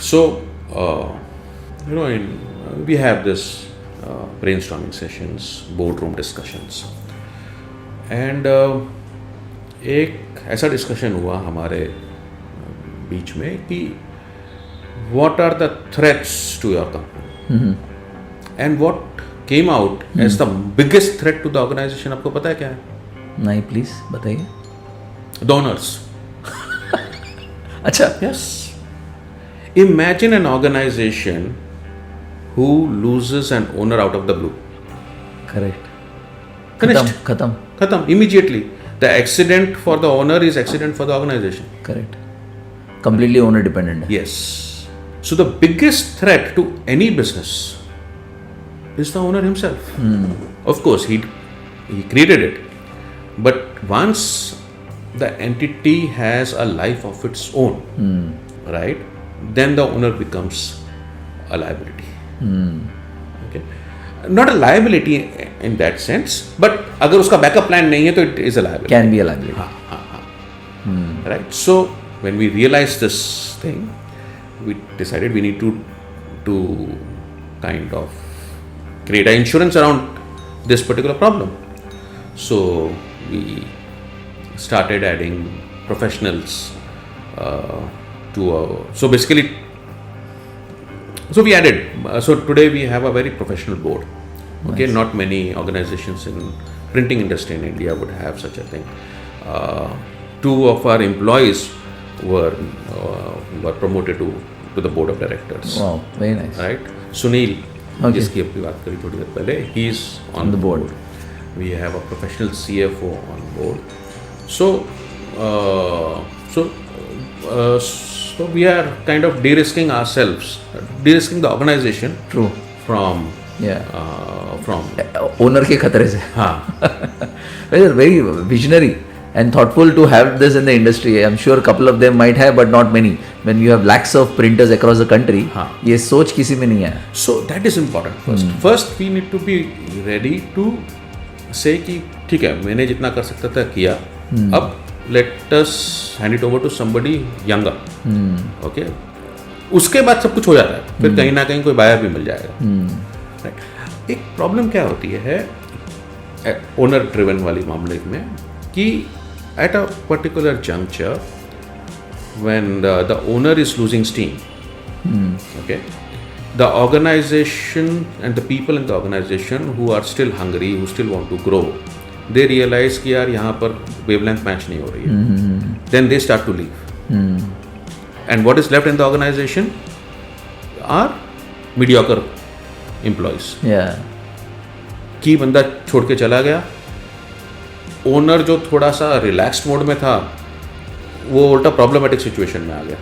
So, we have this brainstorming sessions, boardroom discussions, and एक ऐसा discussion हुआ हमारे बीच में कि what are the threats to your company, and what came out as the biggest threat to the organization, आपको पता है क्या है? नहीं, प्लीज बताइए. The owners. अच्छा. Yes. Imagine an organization who loses an owner out of the blue. Correct. Finished. खत्म. Immediately. The accident for the owner is accident for the organization. Correct. Completely owner dependent है. Yes. So the biggest threat to any business is the owner himself. Of course, he created it. But once the entity has a life of its own, right, then the owner becomes a liability. Okay. Not a liability in that sense, but अगर उसका backup plan नहीं है तो it is a liability. Can be a liability. Right. So when we realized this thing, we decided we need to kind of create an insurance around this particular problem. So we started adding professionals so basically, so we added, so today we have a very professional board. Okay. Nice. Not many organizations in printing industry in India would have such a thing. Two of our employees were promoted to the board of directors. Wow, very nice. Right. Sunil, Okay. जिसकी अपनी बात करी थोड़ी देर पहले, he is on the board. We have a professional CFO on board. So we are kind of de-risking ourselves, de-risking the organization True. from owner के खतरे से. हाँ. Very visionary and thoughtful to have this in the industry. I'm sure a couple of them might have, but not many. When you have lakhs of printers across the country, ये सोच किसी में नहीं है. So that is important first. First we need to be ready to say कि ठीक है, मैंने जितना कर सकता था किया, अब let us hand it over to somebody younger. Okay. उसके बाद सब कुछ हो जाता है, फिर कहीं ना कहीं कोई बायर भी मिल जाएगा. Right. एक प्रॉब्लम क्या होती है ओनर ड्रिवन वाली मामले में कि at a particular juncture when the owner is losing steam, okay, the organization and the people in the organization who are still hungry, who still want to grow, they realize कि यार यहाँ पर wavelength match नहीं हो रही है. Then they start to leave. And what is left in the organization are mediocre employees. Yeah. कि बंदा छोड़ के चला गया, ओनर जो थोड़ा सा रिलैक्स्ड मोड में था वो उल्टा प्रॉब्लमेटिक सिचुएशन में आ गया.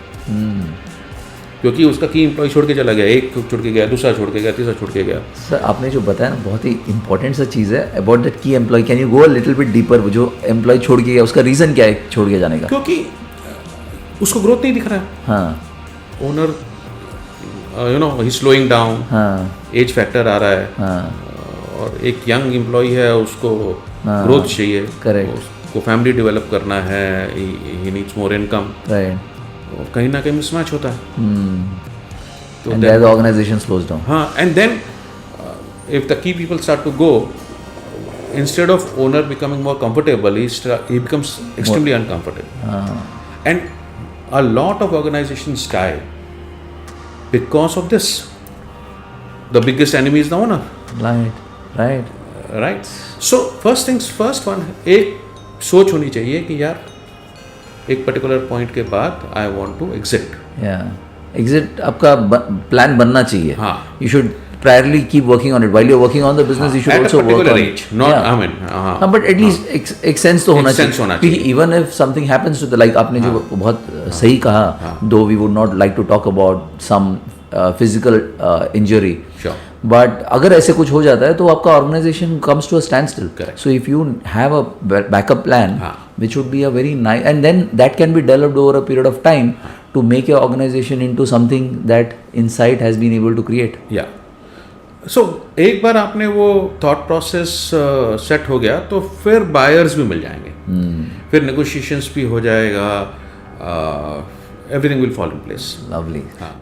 क्योंकि उसका की एम्प्लॉय छोड़ के चला गया, एक छोड़ के गया, दूसरा छोड़ के गया, तीसरा छोड़ के गया. सर आपने जो बताया ना बहुत ही इंपॉर्टेंट सा चीज़ है अबाउट दैट की employee. Can you go a little bit deeper? जो एम्प्लॉय छोड़ के गया उसका रीज़न क्या है छोड़ के जाने का? क्योंकि उसको ग्रोथ नहीं दिख रहा है. हाँ. ओनर ही स्लोइंग डाउन. हाँ. एज फैक्टर आ रहा है. हाँ. और एक यंग एम्प्लॉय है, उसको ग्रोथ चाहिए. करेक्ट. उसको फैमिली डेवलप करना है, he needs more income. Right. कहीं ना कहीं मिसमैच होता है. तो and the organization slows down. हाँ. And then if the key people start to go, instead of owner becoming more comfortable, he becomes extremely uncomfortable. And a lot of organizations die because of this. The biggest enemy is the owner. Right. So first things first, one एक सोच होनी चाहिए कि यार एक particular point के बाद I want to exit. Exit आपका प्लान बनना चाहिए. हाँ. You should priorly keep working on it. While you're working on the business, you should at also a particular work on age. Not, yeah. I mean, but at least एक sense तो होना चाहिए. Even if something happens to the, like आपने जो बहुत सही कहा, though we would not like to talk about some physical injury. Sure. But अगर ऐसे कुछ हो जाता है तो आपका organization comes to a standstill. Correct. So if you have a backup plan, which would be a very nice, and then that can be developed over a period of time to make your organization into something that Insight has been able to create. Yeah. So एक बार आपने वो thought process set हो गया तो फिर buyers भी मिल जाएंगे. फिर नेगोशिएशंस भी हो जाएगा. Everything will fall in place. Lovely. हाँ.